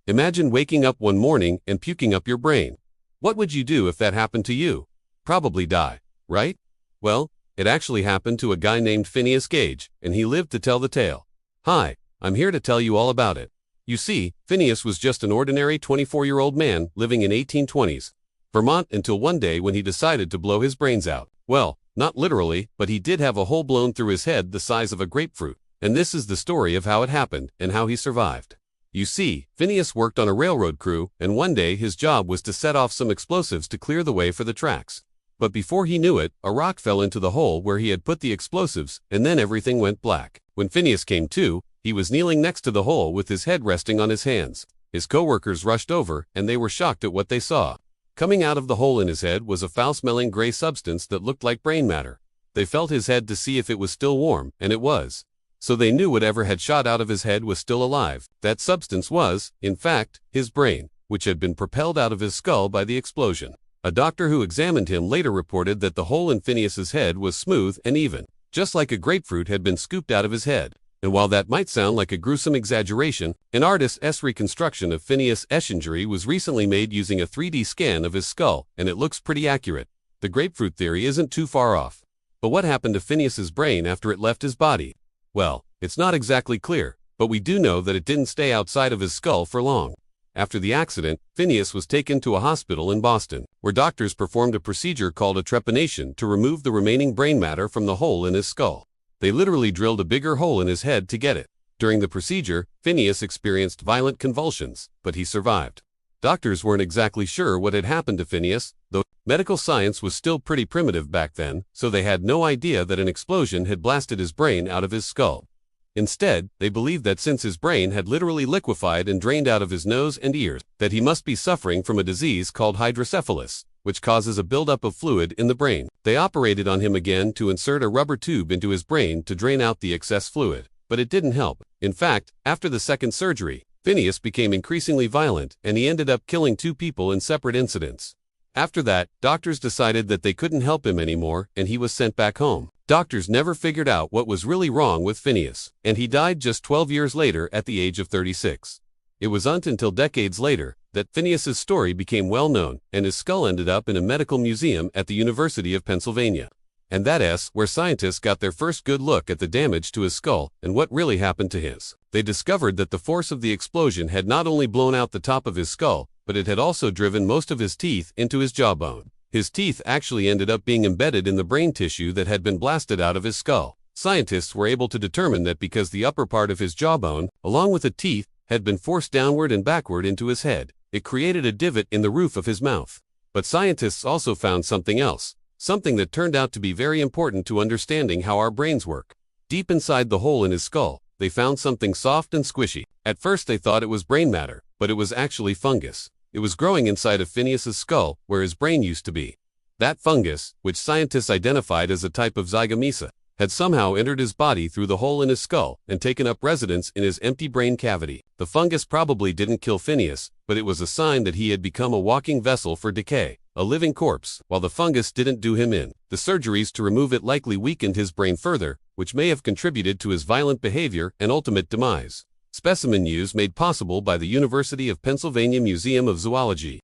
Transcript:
Imagine waking up one morning and puking up your brain. What would you do if that happened to you? Probably die, right? Well, it actually happened to a guy named Phineas Gage, and he lived to tell the tale. Hi, I'm here to tell you all about it. You see, Phineas was just an ordinary 24-year-old man living in 1820s Vermont until one day when he decided to blow his brains out. Well, not literally, but he did have a hole blown through his head the size of a grapefruit. And this is the story of how it happened and how he survived. You see, Phineas worked on a railroad crew, and one day his job was to set off some explosives to clear the way for the tracks. But before he knew it, a rock fell into the hole where he had put the explosives, and then everything went black. When Phineas came to, he was kneeling next to the hole with his head resting on his hands. His co-workers rushed over, and they were shocked at what they saw. Coming out of the hole in his head was a foul-smelling gray substance that looked like brain matter. They felt his head to see if it was still warm, and it was. So they knew whatever had shot out of his head was still alive. That substance was, in fact, his brain, which had been propelled out of his skull by the explosion. A doctor who examined him later reported that the hole in Phineas's head was smooth and even, just like a grapefruit had been scooped out of his head. And while that might sound like a gruesome exaggeration, an artist's reconstruction of Phineas's injury was recently made using a 3D scan of his skull, and it looks pretty accurate. The grapefruit theory isn't too far off. But what happened to Phineas's brain after it left his body? Well, it's not exactly clear, but we do know that it didn't stay outside of his skull for long. After the accident, Phineas was taken to a hospital in Boston, where doctors performed a procedure called a trepanation to remove the remaining brain matter from the hole in his skull. They literally drilled a bigger hole in his head to get it. During the procedure, Phineas experienced violent convulsions, but he survived. Doctors weren't exactly sure what had happened to Phineas, though medical science was still pretty primitive back then, so they had no idea that an explosion had blasted his brain out of his skull. Instead, they believed that since his brain had literally liquefied and drained out of his nose and ears, that he must be suffering from a disease called hydrocephalus, which causes a buildup of fluid in the brain. They operated on him again to insert a rubber tube into his brain to drain out the excess fluid, but it didn't help. In fact, after the second surgery, Phineas became increasingly violent, and he ended up killing 2 people in separate incidents. After that, doctors decided that they couldn't help him anymore, and he was sent back home. Doctors never figured out what was really wrong with Phineas, and he died just 12 years later at the age of 36. It wasn't until decades later that Phineas's story became well known, and his skull ended up in a medical museum at the University of Pennsylvania. And that's where scientists got their first good look at the damage to his skull and what really happened to his. They discovered that the force of the explosion had not only blown out the top of his skull, but it had also driven most of his teeth into his jawbone. His teeth actually ended up being embedded in the brain tissue that had been blasted out of his skull. Scientists were able to determine that because the upper part of his jawbone, along with the teeth, had been forced downward and backward into his head, it created a divot in the roof of his mouth. But scientists also found something else, something that turned out to be very important to understanding how our brains work. Deep inside the hole in his skull, they found something soft and squishy. At first they thought it was brain matter, but it was actually fungus. It was growing inside of Phineas's skull, where his brain used to be. That fungus, which scientists identified as a type of zygomyca, had somehow entered his body through the hole in his skull and taken up residence in his empty brain cavity. The fungus probably didn't kill Phineas, but it was a sign that he had become a walking vessel for decay, a living corpse. While the fungus didn't do him in, the surgeries to remove it likely weakened his brain further, which may have contributed to his violent behavior and ultimate demise. Specimen use made possible by the University of Pennsylvania Museum of Zoology.